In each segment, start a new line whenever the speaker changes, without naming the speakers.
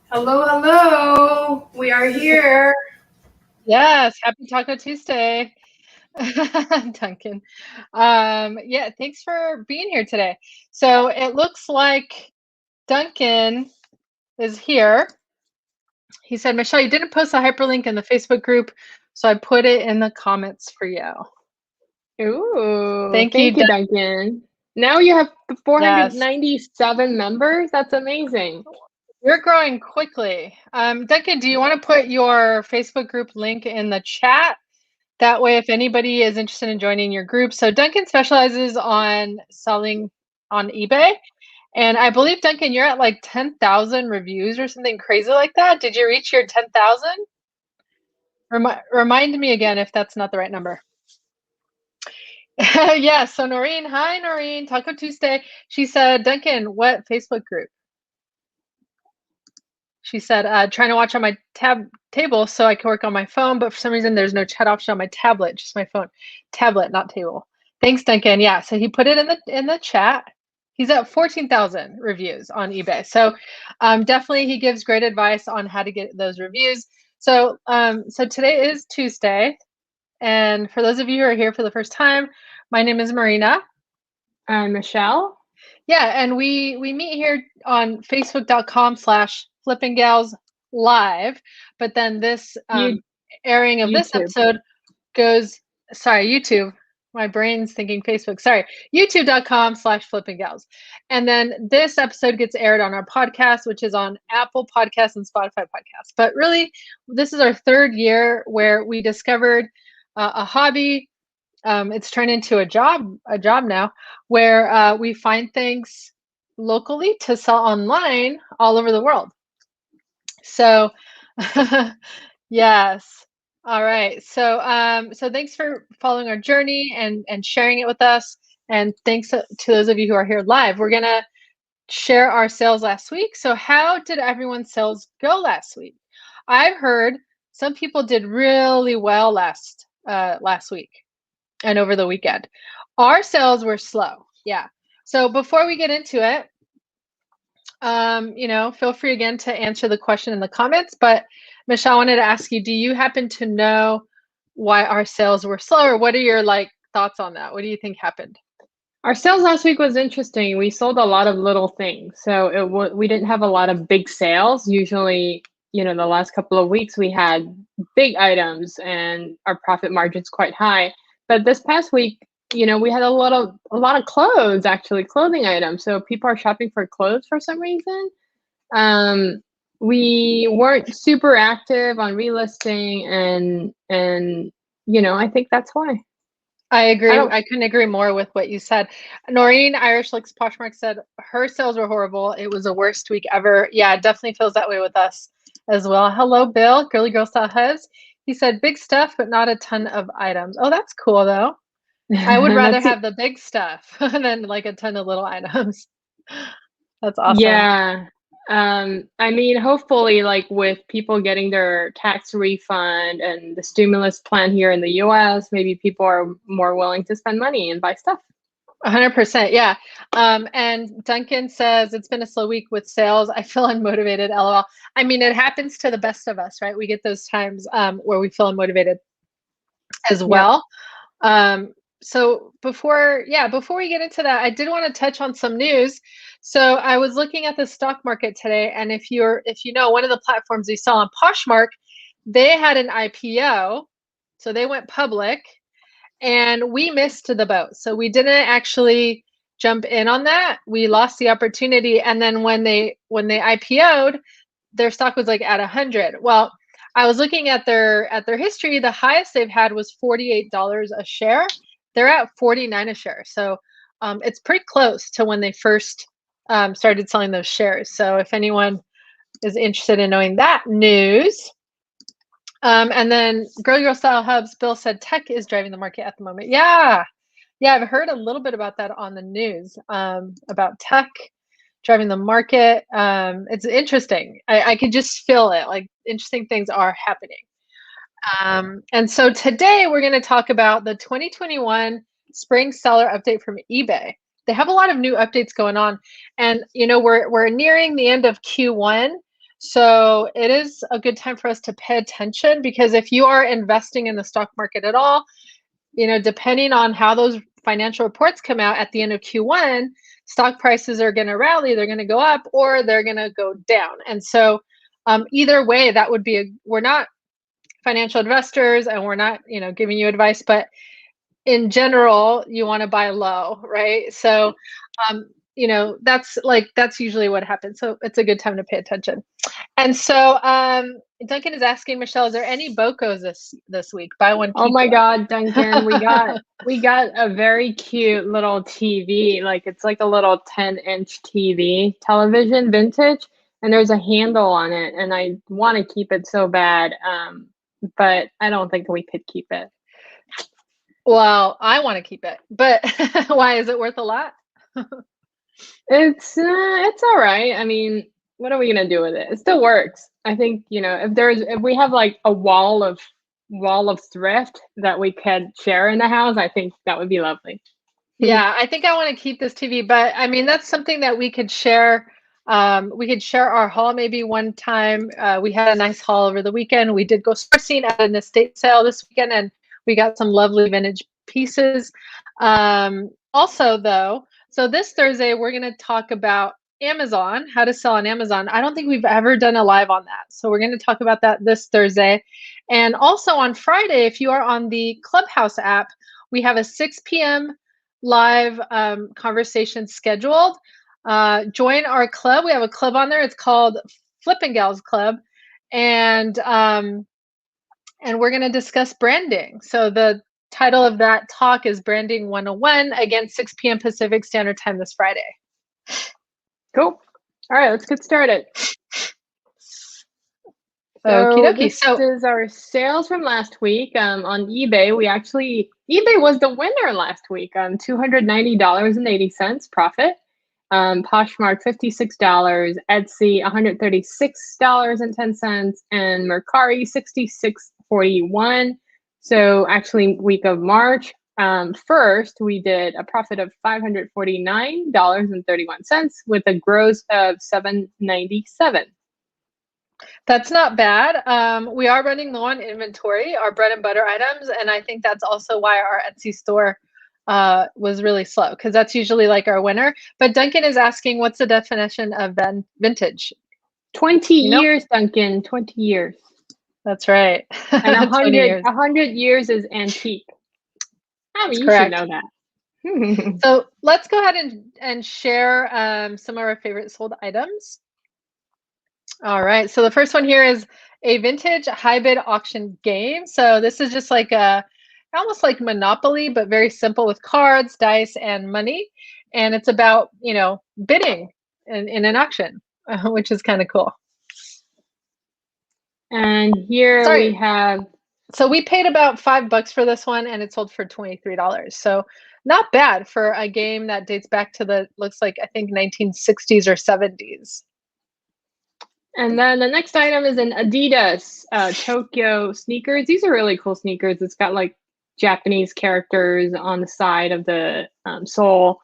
Hello, hello. We are here.
Yes, happy Taco Tuesday, Duncan. Yeah, thanks for being here today. So it looks like Duncan is here. He said, Michelle, you didn't post a hyperlink in the Facebook group, so I put it in the comments for you.
Ooh,
Thank you,
thank you, Duncan. Now you have
Yes,
497 members. That's amazing.
you're growing quickly. Duncan, do you want to put your Facebook group link in the chat? That way, if anybody is interested in joining your group. So Duncan specializes on selling on eBay. And I believe, Duncan, you're at like 10,000 reviews or something crazy like that. Did you reach your 10,000? Remind me again if that's not the right number. Yeah, so Noreen, hi Noreen, Taco Tuesday. She said, Duncan, what Facebook group? She said, trying to watch on my table so I can work on my phone, but for some reason there's no chat option on my tablet, just my phone. Tablet, not table. Thanks, Duncan. Yeah, so he put it in the chat. He's at 14,000 reviews on eBay. So definitely he gives great advice on how to get those reviews. So so today is Tuesday. And for those of you who are here for the first time, my name is Marina.
I'm Michelle.
Yeah, and we meet here on facebook.com/flippinggals live, but then this
You
airing of this
YouTube.
episode goes, sorry, YouTube. My brain's thinking Facebook. Sorry, youtube.com/flippinggals. And then this episode gets aired on our podcast, which is on Apple Podcasts and Spotify Podcasts. But really, this is our third year where we discovered a hobby. It's turned into a job now, where we find things locally to sell online all over the world. So, yes. All right. So, so thanks for following our journey and sharing it with us. And thanks to those of you who are here live. We're gonna share our sales last week. So, how did everyone's sales go last week? I've heard some people did really well last week and over the weekend. Our sales were slow. Yeah. So before we get into it, feel free again to answer the question in the comments. But Michelle, I wanted to ask you, do you happen to know why our sales were slow, or what are your thoughts on that? What do you think happened?
Our sales last week was interesting. We sold a lot of little things. So we didn't have a lot of big sales. Usually, the last couple of weeks we had big items and our profit margin's quite high. But this past week, we had a lot of clothes, actually, clothing items. So people are shopping for clothes for some reason. We weren't super active on relisting and I think that's why.
I agree. I couldn't agree more with what you said. Noreen, Irish Licks Poshmark, said her sales were horrible. It was the worst week ever. Yeah, it definitely feels that way with us as well. Hello, Bill, Girly Girl Style Huz. He said big stuff, but not a ton of items. Oh, that's cool though. I would rather have the big stuff than like a ton of little items. That's awesome.
Yeah. I mean, hopefully, like with people getting their tax refund and the stimulus plan here in the US, maybe people are more willing to spend money and buy stuff.
100%, yeah. And Duncan says it's been a slow week with sales. I feel unmotivated, LOL. I mean, it happens to the best of us, right? We get those times where we feel unmotivated as well. So before we get into that, I did want to touch on some news. So I was looking at the stock market today, and if you know, one of the platforms we saw on Poshmark, they had an IPO, so they went public, and we missed the boat. So we didn't actually jump in on that. We lost the opportunity, and then when they IPO'd, their stock was like at 100. Well, I was looking at their history. The highest they've had was $48 a share. They're at 49 a share. So it's pretty close to when they first started selling those shares. So if anyone is interested in knowing that news. And then Grow Your Style Hubs, Bill said tech is driving the market at the moment. Yeah, I've heard a little bit about that on the news, about tech driving the market. It's interesting. I could just feel it. Like interesting things are happening. And so today we're going to talk about the 2021 spring seller update from eBay. They have a lot of new updates going on, and we're nearing the end of Q1. So it is a good time for us to pay attention, because if you are investing in the stock market at all, depending on how those financial reports come out at the end of Q1, stock prices are going to rally, they're going to go up, or they're going to go down. And so either way, that would be we're not financial investors, and we're not, giving you advice, but in general, you want to buy low, right? So, that's usually what happens. So it's a good time to pay attention. And so Duncan is asking, Michelle, is there any BOCOs this week? Buy one, keep
Oh my
one.
God, Duncan, we got a very cute little TV. Like it's like a little 10-inch TV television, vintage, and there's a handle on it, and I want to keep it so bad, but I don't think we could keep it.
Well, I want to keep it, but why? Is it worth a lot?
It's all right. I mean, what are we gonna do with it? It still works. I think, if we have like a wall of thrift that we could share in the house, I think that would be lovely.
Yeah, I think I want to keep this TV, but I mean, that's something that we could share. We could share our haul maybe one time. We had a nice haul over the weekend. We did go sourcing at an estate sale this weekend, and we got some lovely vintage pieces. Also, though, so this Thursday, we're going to talk about Amazon, how to sell on Amazon. I don't think we've ever done a live on that. So we're going to talk about that this Thursday. And also on Friday, if you are on the Clubhouse app, we have a 6 p.m. live conversation scheduled. Join our club. We have a club on there. It's called Flippin' Gals Club. And we're going to discuss branding. So the title of that talk is Branding 101, again, 6 p.m. Pacific Standard Time this Friday.
Cool. All right, let's get started.
So
this is our sales from last week on eBay. eBay was the winner last week. $290.80 profit. Poshmark $56, Etsy $136.10, and Mercari $66.41. So actually, week of March 1st, we did a profit of $549.31 with a gross of $797.
That's not bad. We are running low on inventory, our bread and butter items, and I think that's also why our Etsy store was really slow, because that's usually like our winner. But Duncan is asking, what's the definition of vintage?
20 years, Duncan. 20 years.
That's right.
And 100 years is antique. I mean, you should know that.
So let's go ahead and share some of our favorite sold items. All right, so the first one here is a vintage high bid auction game. So this is just like almost like Monopoly, but very simple with cards, dice, and money. And it's about, bidding in an auction, which is kind of cool.
And here we have.
So we paid about $5 for this one, and it sold for $23. So not bad for a game that dates back to looks like, I think, 1960s or 70s.
And then the next item is an Adidas Tokyo sneakers. These are really cool sneakers. It's got like Japanese characters on the side of the sole,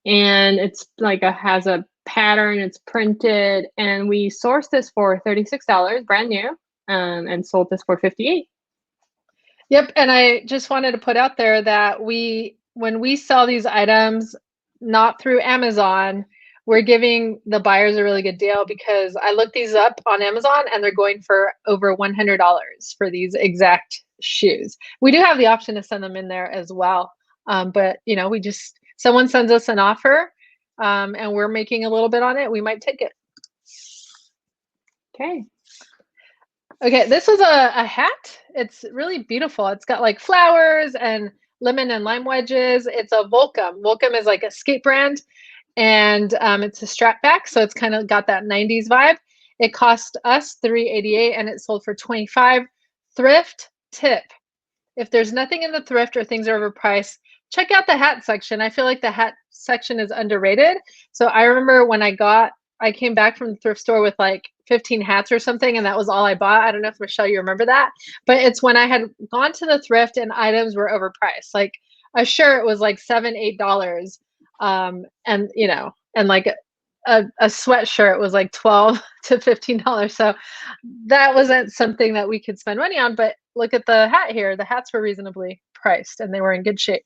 and it's like has a pattern. It's printed, and we sourced this for $36, brand new, and sold this for $58.
Yep, and I just wanted to put out there that when we sell these items, not through Amazon, we're giving the buyers a really good deal, because I looked these up on Amazon and they're going for over $100 for these exact shoes. We do have the option to send them in there as well. But someone sends us an offer and we're making a little bit on it, we might take it. Okay, this was a hat. It's really beautiful. It's got like flowers and lemon and lime wedges. It's a Volcom. Volcom is like a skate brand. And it's a strap back, so it's kind of got that 90s vibe. It cost us $388 and it sold for $25. Thrift tip: if there's nothing in the thrift or things are overpriced, check out the hat section. I feel like the hat section is underrated. So I remember when I came back from the thrift store with like 15 hats or something, and that was all I bought. I don't know if, Michelle, you remember that, but it's when I had gone to the thrift and items were overpriced. Like a shirt was like $7, $8. And like a sweatshirt was like $12 to $15. So that wasn't something that we could spend money on. But look at the hat here. The hats were reasonably priced and they were in good shape.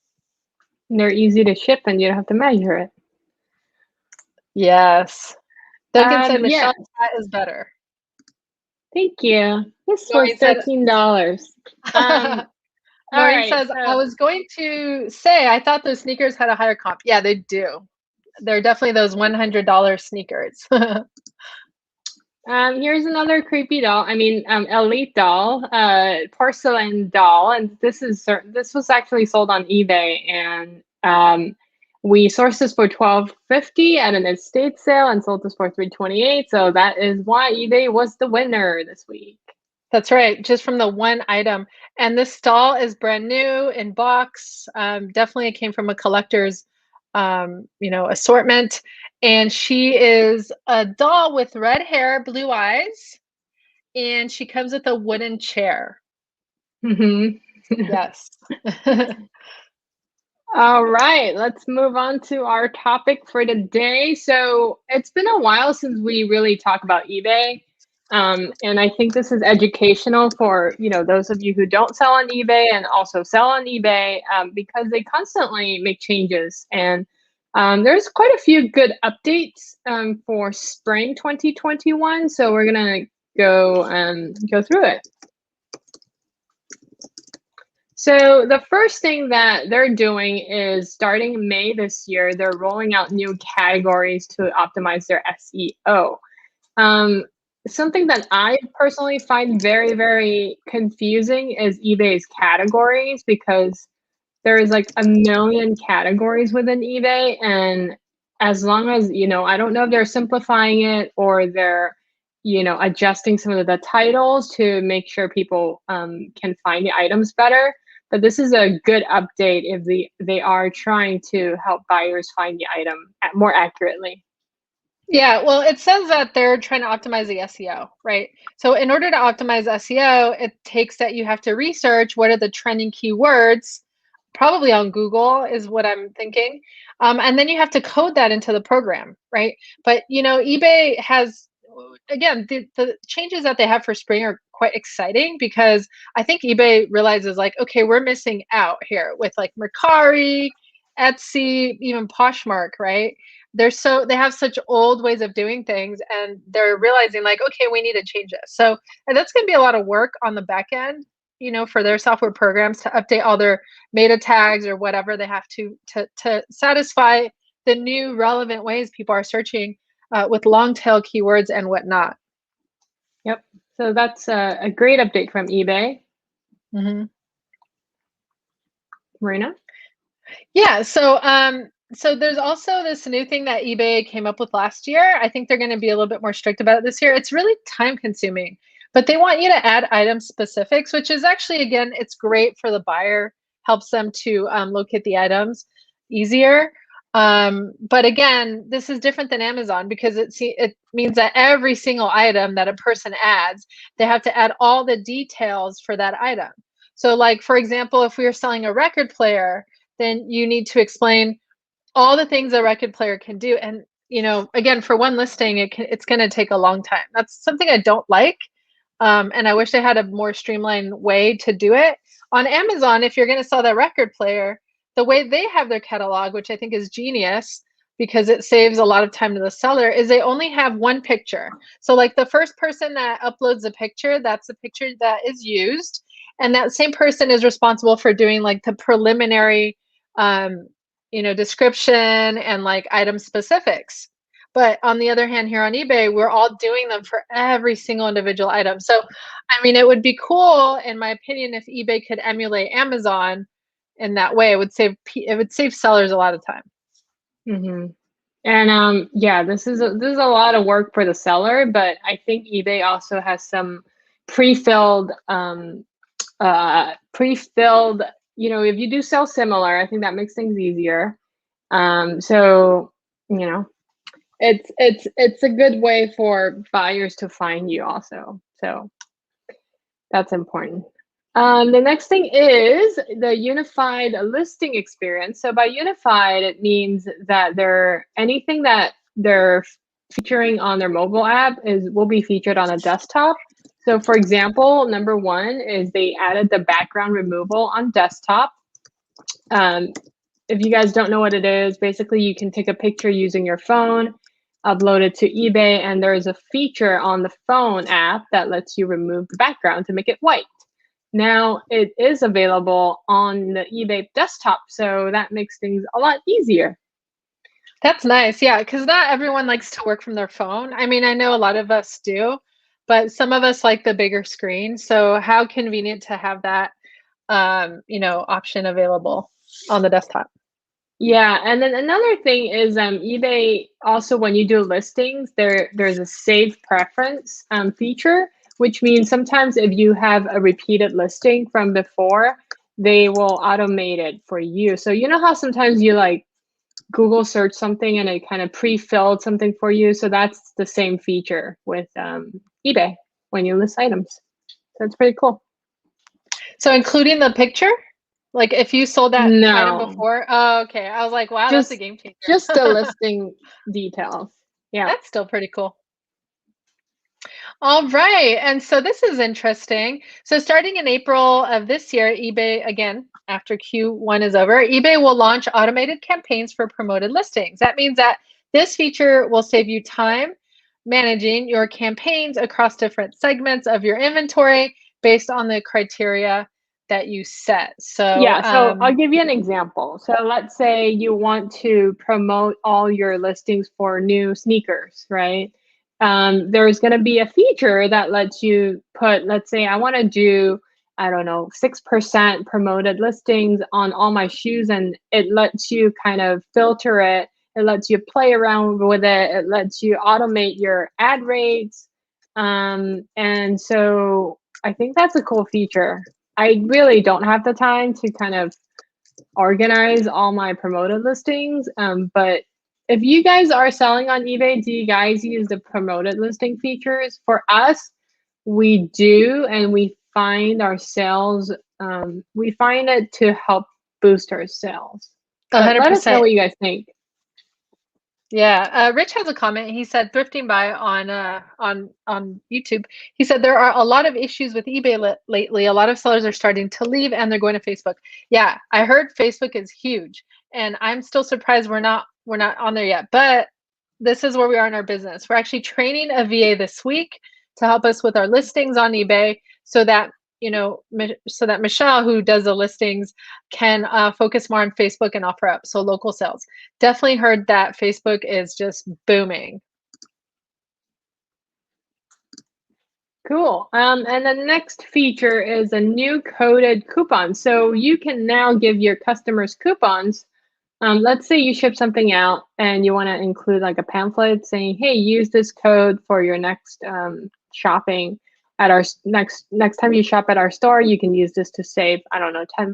And they're easy to ship and you don't have to measure it.
Yes. Duncan said
Yeah.
Michelle's hat is better.
Thank you. This
Maureen
was
said-
$13.
Maureen
right,
says,
so-
I was going to say, I thought those sneakers had a higher comp. Yeah, they do. They're definitely those $100 sneakers.
Here's another creepy doll. I mean, elite doll, porcelain doll, and this was actually sold on eBay, and we sourced this for $12.50 at an estate sale and sold this for $3.28. So that is why eBay was the winner this week.
That's right, just from the one item. And this doll is brand new in box. Definitely it came from a collector's assortment. And she is a doll with red hair, blue eyes, and she comes with a wooden chair.
Mm-hmm.
Yes.
All right, let's move on to our topic for today. So it's been a while since we really talk about eBay. And I think this is educational for, those of you who don't sell on eBay and also sell on eBay, because they constantly make changes. And there's quite a few good updates for spring 2021. So we're gonna go through it. So the first thing that they're doing is starting May this year, they're rolling out new categories to optimize their SEO. Something that I personally find very, very confusing is eBay's categories, because there is like a million categories within eBay. And as long as, I don't know if they're simplifying it or they're, adjusting some of the titles to make sure people can find the items better. But this is a good update if they are trying to help buyers find the item more accurately.
Yeah, well, it says that they're trying to optimize the SEO, right? So in order to optimize SEO, it takes that you have to research what are the trending keywords, probably on Google is what I'm thinking. And then you have to code that into the program, right? But, eBay has, again, the changes that they have for spring are quite exciting, because I think eBay realizes like, okay, we're missing out here with like Mercari, Etsy, even Poshmark, right? They have such old ways of doing things, and they're realizing like, okay, we need to change this. So, and that's going to be a lot of work on the back end, for their software programs to update all their meta tags or whatever they have to satisfy the new relevant ways people are searching with long tail keywords and whatnot.
Yep. So that's a great update from eBay.
Mm-hmm.
Marina?
Yeah. So there's also this new thing that eBay came up with last year. I think they're going to be a little bit more strict about it this year. It's really time consuming, but they want you to add item specifics, which is actually, again, it's great for the buyer, helps them to locate the items easier. But again, this is different than Amazon, because it means that every single item that a person adds, they have to add all the details for that item. So like, for example, if we are selling a record player, then you need to explain all the things a record player can do. And, again, for one listing, it's going to take a long time. That's something I don't like. And I wish they had a more streamlined way to do it. On Amazon, if you're going to sell that record player, the way they have their catalog, which I think is genius because it saves a lot of time to the seller, is they only have one picture. So like the first person that uploads a picture, that's the picture that is used. And that same person is responsible for doing like the preliminary description and like item specifics. But on the other hand, here on eBay, we're all doing them for every single individual item. So, I mean, it would be cool, in my opinion, if eBay could emulate Amazon in that way. It would save sellers a lot of time.
Mm-hmm. And yeah, this is a lot of work for the seller, but I think eBay also has some pre-filled, if you do sell similar, I think that makes things easier. So, it's a good way for buyers to find you also. So that's important. The next thing is the unified listing experience. So by unified, it means that anything that they're featuring on their mobile app will be featured on a desktop. So for example, number one is they added the background removal on desktop. If you guys don't know what it is, basically you can take a picture using your phone, upload it to eBay, and there's a feature on the phone app that lets you remove the background to make it white. Now it is available on the eBay desktop, so that makes things a lot easier.
That's nice. Yeah, because not everyone likes to work from their phone. I mean, I know a lot of us do, but some of us like the bigger screen. So how convenient to have that, option available on the desktop.
Yeah, and then another thing is eBay also, when you do listings, there's a save preference feature, which means sometimes if you have a repeated listing from before, they will automate it for you. So you know how sometimes you like Google search something and it kind of pre-filled something for you? So that's the same feature with eBay when you list items. So it's pretty cool.
So including the picture? Like if you sold that item
No,
before? Oh, okay. I was like, wow, that's a game changer.
just the listing details. Yeah.
That's still pretty cool. All right. And so this is interesting. So starting in April of this year, eBay, again, after Q1 is over, eBay will launch automated campaigns for promoted listings. That means that this feature will save you time managing your campaigns across different segments of your inventory based on the criteria that you set. So
yeah, so I'll give you an example. So let's say you want to promote all your listings for new sneakers, right? There's going to be a feature that lets you put, let's say I want to do, I don't know, 6% promoted listings on all my shoes, and it lets you kind of filter it. It lets you play around with it. It lets you automate your ad rates. And so I think that's a cool feature. I really don't have the time to kind of organize all my promoted listings. But if you guys are selling on eBay, do you guys use the promoted listing features? For us, we do, and we find our sales, we find it to help boost our sales. But let us know
100%.
what you guys think.
Yeah, Rich has a comment. He said thrifting by on YouTube. He said there are a lot of issues with eBay lately. A lot of sellers are starting to leave and they're going to Facebook. Yeah, I heard Facebook is huge, and I'm still surprised we're not on there yet. But this is where we are in our business. We're actually training a VA this week to help us with our listings on eBay, so that Michelle, who does the listings, can focus more on Facebook and offer up so local sales. Definitely heard that Facebook is just booming.
Cool. And the next feature is a new coded coupon. So you can now give your customers coupons. Let's say you ship something out and you want to include like a pamphlet saying, hey, use this code for your next shopping at our next time you shop at our store. You can use this to save, I don't know, $10.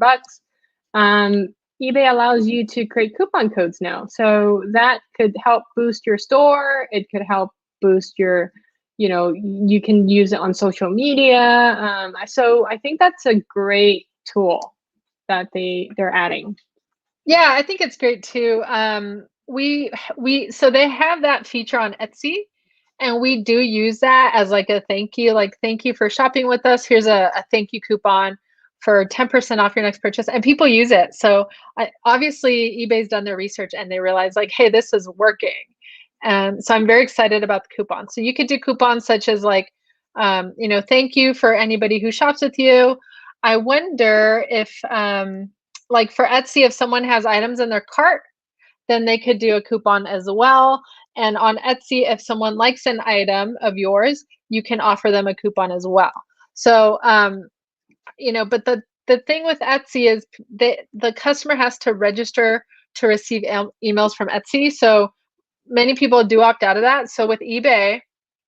eBay allows you to create coupon codes now. So that could help boost your store. It could help boost your, you can use it on social media. So I think that's a great tool that they're adding.
Yeah, I think it's great too. So they have that feature on Etsy, and we do use that as like a thank you, like thank you for shopping with us. Here's a thank you coupon for 10% off your next purchase, and people use it. So obviously eBay's done their research and they realize like, hey, this is working. And so I'm very excited about the coupons. So you could do coupons such as like, thank you for anybody who shops with you. I wonder if, like for Etsy, if someone has items in their cart, then they could do a coupon as well. And on Etsy, if someone likes an item of yours, you can offer them a coupon as well. So, but the thing with Etsy is the customer has to register to receive emails from Etsy. So many people do opt out of that. So with eBay,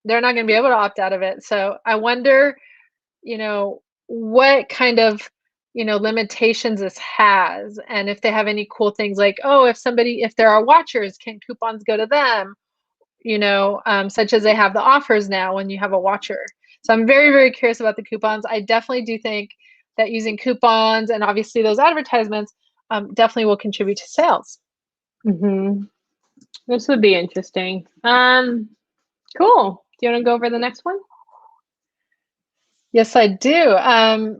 they're not going to be able to opt out of it. So I wonder, what kind of, limitations this has, and if they have any cool things like, oh, if there are watchers, can coupons go to them? Such as they have the offers now when you have a watcher. So I'm very, very curious about the coupons. I definitely do think that using coupons and obviously those advertisements definitely will contribute to sales.
Mm-hmm. This would be interesting. Cool. Do you want to go over the next one?
Yes, I do.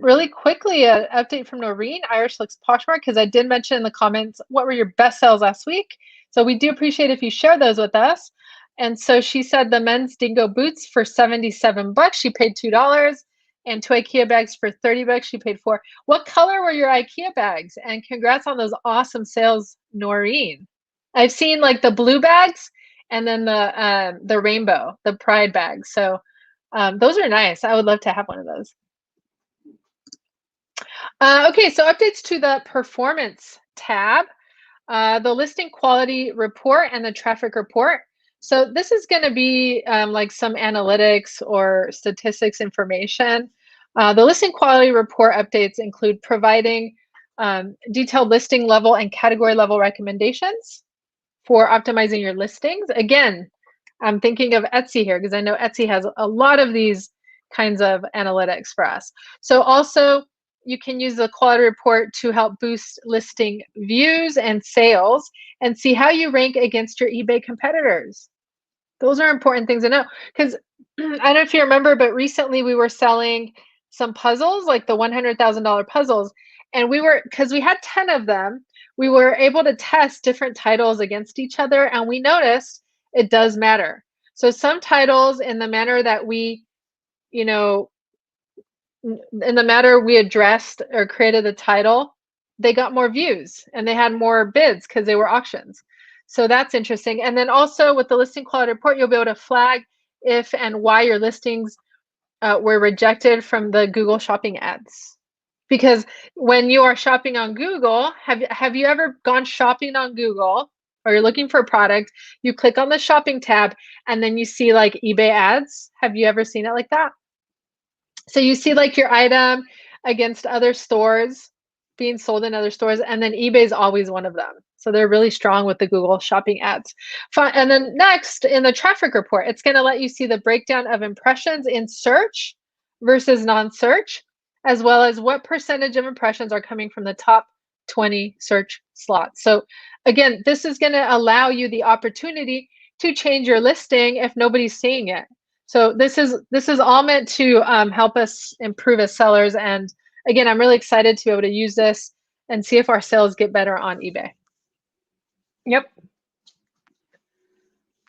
Really quickly, an update from Noreen, Irish Looks Poshmark, because I did mention in the comments what were your best sales last week. So we do appreciate if you share those with us. And so she said the men's dingo boots for $77. She paid $2. And 2 IKEA bags for $30. She paid $4. What color were your IKEA bags? And congrats on those awesome sales, Noreen. I've seen like the blue bags and then the rainbow, the pride bags. So those are nice. I would love to have one of those. Okay, so updates to the performance tab, the listing quality report and the traffic report. So this is going to be like some analytics or statistics information. The listing quality report updates include providing detailed listing level and category level recommendations for optimizing your listings. Again, I'm thinking of Etsy here because I know Etsy has a lot of these kinds of analytics for us. So also you can use the quality report to help boost listing views and sales and see how you rank against your eBay competitors. Those are important things to know because I don't know if you remember, but recently we were selling some puzzles, like the $100,000 puzzles. And because we had 10 of them, we were able to test different titles against each other. And we noticed it does matter. So some titles in the manner that we, in the manner we addressed or created the title, they got more views and they had more bids because they were auctions. So that's interesting. And then also with the listing quality report, you'll be able to flag if and why your listings were rejected from the Google shopping ads. Because when you are shopping on Google, have you ever gone shopping on Google or you're looking for a product, you click on the shopping tab and then you see like eBay ads? Have you ever seen it like that? So you see like your item against other stores being sold in other stores, and then eBay is always one of them. So they're really strong with the Google shopping ads. And then next in the traffic report, it's going to let you see the breakdown of impressions in search versus non-search, as well as what percentage of impressions are coming from the top 20 search slots. So again, this is going to allow you the opportunity to change your listing if nobody's seeing it. So this is all meant to help us improve as sellers. And again, I'm really excited to be able to use this and see if our sales get better on eBay.
Yep.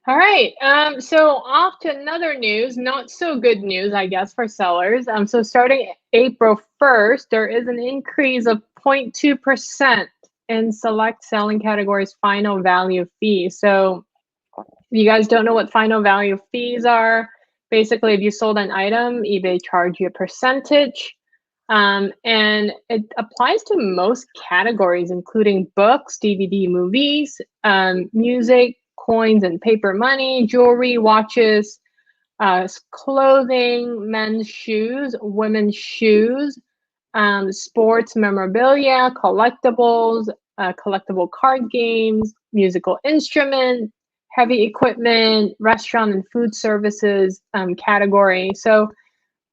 All right. So off to another news, not so good news, I guess, for sellers. So starting April 1st, there is an increase of 0.2% in select selling categories final value fees. So if you guys don't know what final value fees are, basically if you sold an item, eBay charge you a percentage. And it applies to most categories, including books, DVD, movies, music, coins and paper money, jewelry, watches, clothing, men's shoes, women's shoes, sports memorabilia, collectibles, collectible card games, musical instrument, heavy equipment, restaurant and food services category. So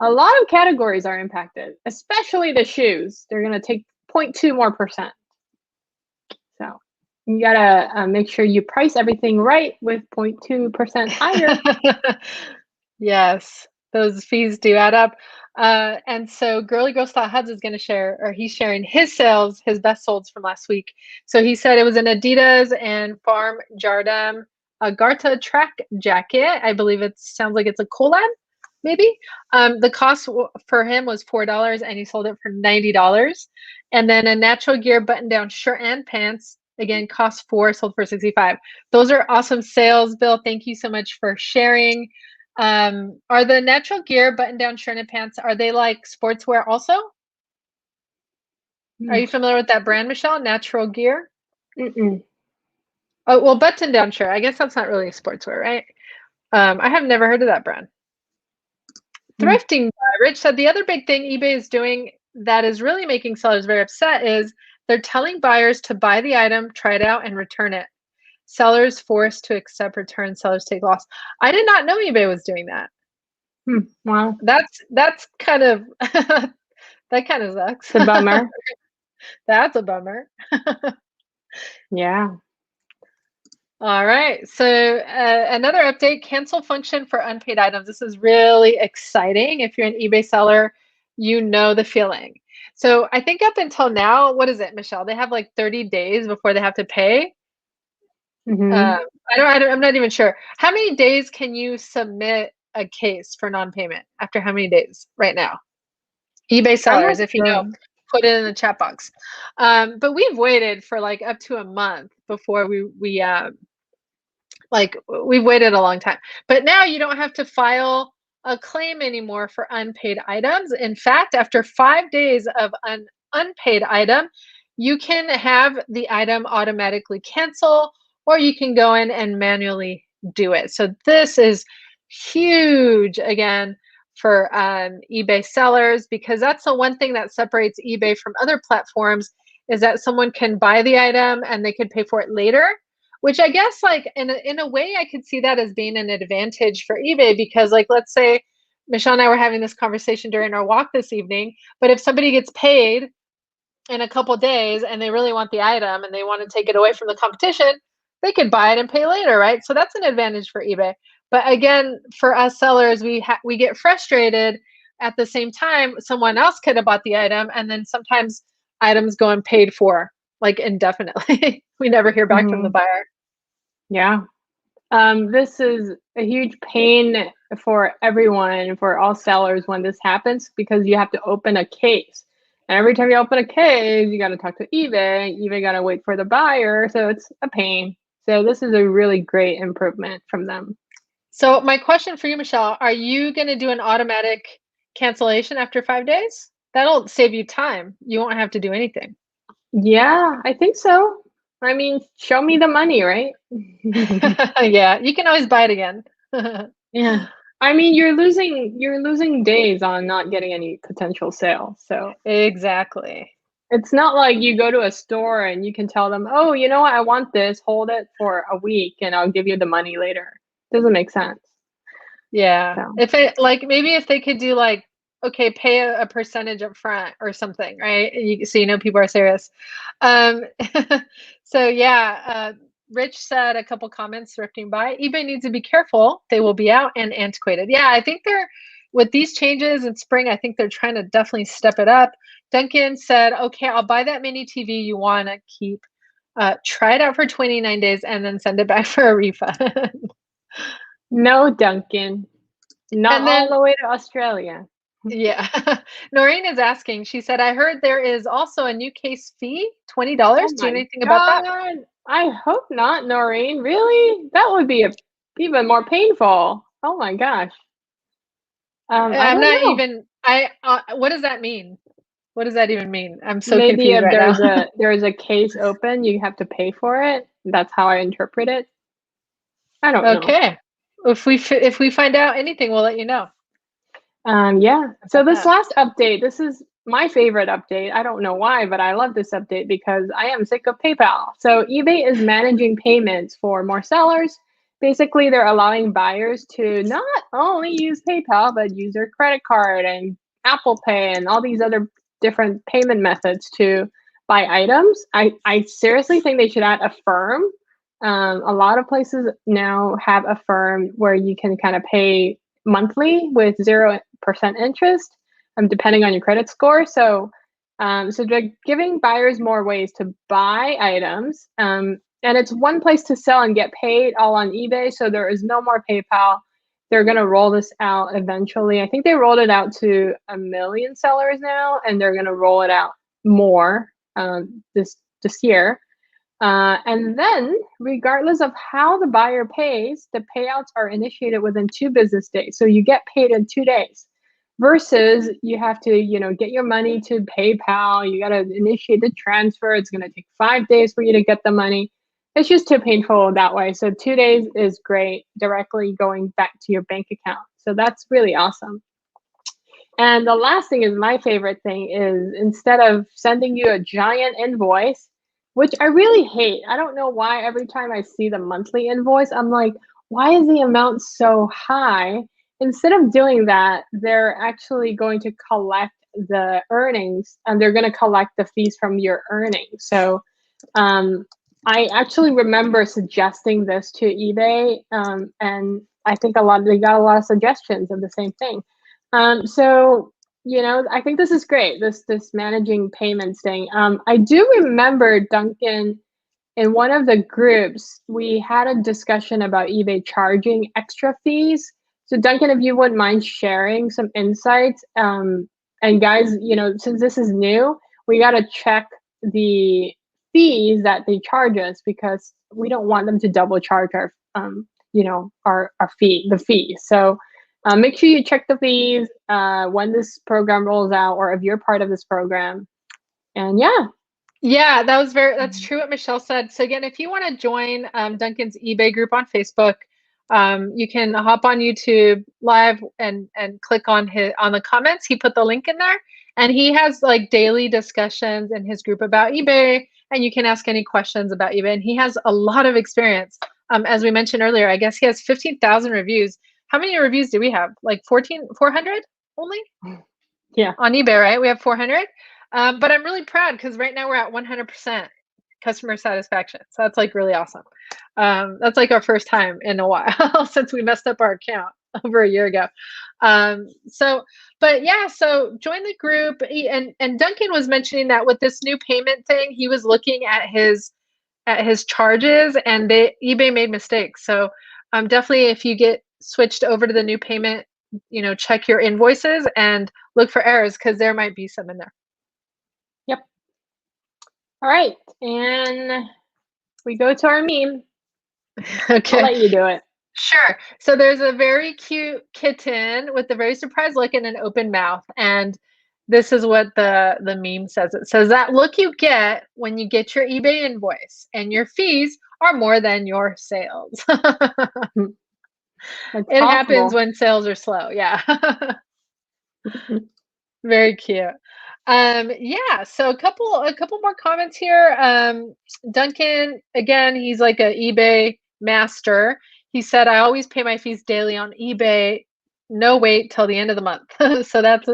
a lot of categories are impacted, especially the shoes. They're going to take 0.2% more. So you got to make sure you price everything right with 0.2% higher.
Yes, those fees do add up. And so GirlyGirls.Hubs is going to share, or he's sharing his sales, his best solds from last week. So he said it was an Adidas and Farm Jardam Agartha track jacket. I believe it sounds like it's a collab, maybe. The cost for him was $4 and he sold it for $90. And then a Natural Gear button-down shirt and pants, again, cost $4, sold for $65. Those are awesome sales, Bill. Thank you so much for sharing. Are the Natural Gear button-down shirt and pants, are they like sportswear also? Are you familiar with that brand, Michelle? Natural Gear?
Mm-mm.
Oh, well, button-down shirt. I guess that's not really sportswear, right? I have never heard of that brand. Thrifting, Rich said the other big thing eBay is doing that is really making sellers very upset is they're telling buyers to buy the item, try it out, and return it. Sellers forced to accept return, sellers take loss. I did not know eBay was doing that.
Wow.
That's kind of that kind of sucks.
It's a bummer.
That's a bummer.
Yeah.
All right. So another update, cancel function for unpaid items. This is really exciting. If you're an eBay seller, you know the feeling. So I think up until now, what is it, Michelle? They have like 30 days before they have to pay.
Hmm.
I'm not even sure. How many days can you submit a case for non-payment? After how many days right now? eBay
I'm not
sellers, if you know,
sure.
put it in the chat box. But we've waited for like up to a month before like we've waited a long time. But now you don't have to file a claim anymore for unpaid items. In fact, after 5 days of an unpaid item, you can have the item automatically cancel, or you can go in and manually do it. So this is huge again for eBay sellers, because that's the one thing that separates eBay from other platforms, is that someone can buy the item and they can pay for it later, which I guess like in a way I could see that as being an advantage for eBay, because like let's say Michelle and I were having this conversation during our walk this evening, but if somebody gets paid in a couple days and they really want the item and they want to take it away from the competition, they could buy it and pay later, right? So that's an advantage for eBay. But again, for us sellers, we get frustrated. At the same time, someone else could have bought the item, and then sometimes items go unpaid for like indefinitely. We never hear back from the
Hmm.
buyer.
Yeah. This is a huge pain for everyone, for all sellers when this happens, because you have to open a case. And every time you open a case, you got to talk to eBay. eBay got to wait for the buyer. So it's a pain. So this is a really great improvement from them.
So my question for you, Michelle, are you going to do an automatic cancellation after 5 days? That'll save you time. You won't have to do anything.
Yeah, I think so. I mean, show me the money, right?
Yeah, you can always buy it again.
Yeah. I mean, you're losing days on not getting any potential sales. So
Exactly.
it's not like you go to a store and you can tell them, "Oh, you know what? I want this. Hold it for a week and I'll give you the money later." Doesn't make sense.
Yeah.
So,
If it like maybe if they could do like, okay, pay a percentage up front or something, right? So you know people are serious. Um, so yeah, Rich said a couple comments drifting by. eBay needs to be careful. They will be out and antiquated. Yeah, I think they're with these changes in spring, I think they're trying to definitely step it up. Duncan said, okay, I'll buy that mini TV you want to keep. Try it out for 29 days and then send it back for a refund.
no, Duncan. Not
And
all
then
the way to Australia.
yeah. Noreen is asking, she said, I heard there is also a new case fee, $20.
Oh
Do you know
my
anything about that?
God. I hope not, Noreen. Really? That would be even more painful. Oh my gosh. I
I'm
don't
not
know.
even, what does that mean? What does that even mean? I'm so
Maybe
confused
if
right now.
there's a case open, you have to pay for it. That's how I interpret it. I don't know.
Okay. If we find out anything, we'll let you know
Yeah. So
about
this
that.
last update, this is my favorite update. I don't know why, but I love this update because I am sick of PayPal. So eBay is managing payments for more sellers. Basically, they're allowing buyers to not only use PayPal, but use their credit card and Apple Pay and all these other different payment methods to buy items. I seriously think they should add Affirm. A lot of places now have Affirm where you can kind of pay monthly with 0% interest, depending on your credit score. So they're giving buyers more ways to buy items, and it's one place to sell and get paid, all on eBay. So there is no more PayPal. They're going to roll this out eventually. I think they rolled it out to 1 million sellers now, and they're going to roll it out more this year. And then, regardless of how the buyer pays, the payouts are initiated within 2 business days. So you get paid in 2 days versus you have to, get your money to PayPal. You got to initiate the transfer. It's going to take 5 days for you to get the money. It's just too painful that way. So 2 days is great, directly going back to your bank account. So that's really awesome. And the last thing is my favorite thing is instead of sending you a giant invoice, which I really hate. I don't know why every time I see the monthly invoice, I'm like, why is the amount so high? Instead of doing that, they're actually going to collect the earnings and they're going to collect the fees from your earnings. So I actually remember suggesting this to eBay, and I think they got a lot of suggestions of the same thing. So I think this is great. This managing payments thing. I do remember, Duncan, in one of the groups, we had a discussion about eBay charging extra fees. So Duncan, if you wouldn't mind sharing some insights, and guys, since this is new, we got to check the fees that they charge us, because we don't want them to double charge our the fee. So make sure you check the fees when this program rolls out, or if you're part of this program. And yeah.
Yeah, that's true what Michelle said. So again, if you want to join Duncan's eBay group on Facebook, you can hop on YouTube live and click on the comments. He put the link in there, and he has like daily discussions in his group about eBay, and you can ask any questions about eBay. And he has a lot of experience. As we mentioned earlier, I guess he has 15,000 reviews. How many reviews do we have? Like 400 only?
Yeah.
On eBay, right? We have 400. But I'm really proud because right now we're at 100% customer satisfaction. So that's like really awesome. That's like our first time in a while since we messed up our account over a year ago. So join the group. And Duncan was mentioning that with this new payment thing, he was looking at his charges, and eBay made mistakes. So definitely, if you get switched over to the new payment, check your invoices and look for errors, because there might be some in there.
Yep. All right, and we go to our meme.
Okay.
I'll let you do it.
Sure. So there's a very cute kitten with a very surprised look and an open mouth. And this is what the meme says. It says, that look you get when you get your eBay invoice and your fees are more than your sales. It happens when sales are slow. Yeah. Very cute. So a couple more comments here. Duncan, again, he's like a eBay master. He said, I always pay my fees daily on eBay. No wait till the end of the month. So that's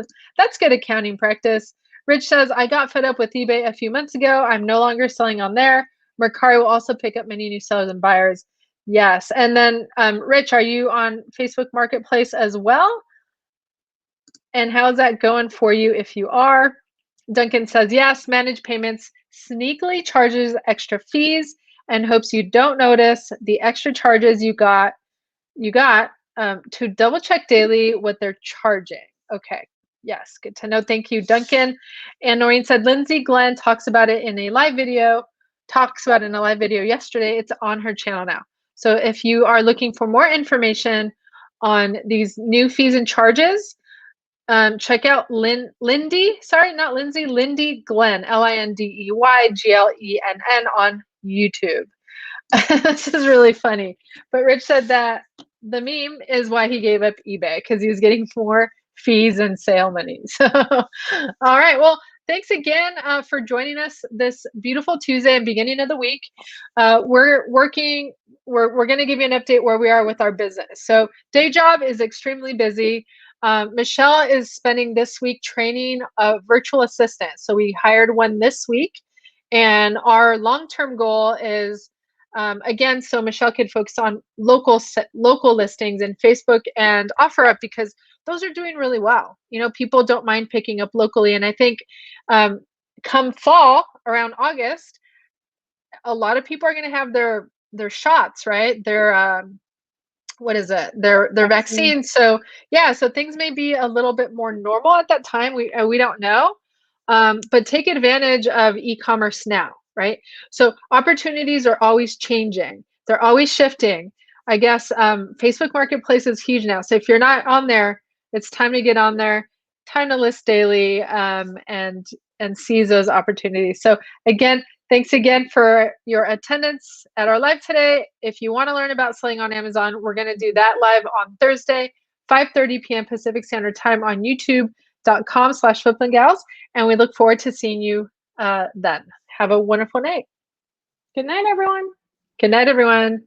good accounting practice. Rich says, I got fed up with eBay a few months ago. I'm no longer selling on there. Mercari will also pick up many new sellers and buyers. Yes. And then Rich, are you on Facebook Marketplace as well? And how's that going for you if you are? Duncan says, yes, managed payments sneakily charges extra fees and hopes you don't notice the extra charges you got to double check daily what they're charging. Okay. Yes, good to know. Thank you, Duncan. And Noreen said, Lindsay Glenn talks about it in a live video yesterday. It's on her channel now. So if you are looking for more information on these new fees and charges, check out Lindy Glenn, LindeYGlenn on YouTube. This is really funny. But Rich said that the meme is why he gave up eBay, because he was getting more fees and sale money. So, all right. Well, thanks again for joining us this beautiful Tuesday and beginning of the week. We're working. We're going to give you an update where we are with our business. So, day job is extremely busy. Michelle is spending this week training a virtual assistant. So we hired one this week, and our long-term goal is, again, so Michelle could focus on local listings in Facebook and OfferUp, because those are doing really well. People don't mind picking up locally, and I think come fall, around August, a lot of people are going to have their shots, right? Their vaccine. So things may be a little bit more normal at that time. We don't know, but take advantage of e-commerce now, right? So opportunities are always changing. They're always shifting. I guess Facebook Marketplace is huge now. So if you're not on there, it's time to get on there. Time to list daily and seize those opportunities. So again, thanks again for your attendance at our live today. If you want to learn about selling on Amazon, we're going to do that live on Thursday, 5:30 p.m. Pacific Standard Time on youtube.com/flipandgals. And we look forward to seeing you then. Have a wonderful night.
Good night, everyone.
Good night, everyone.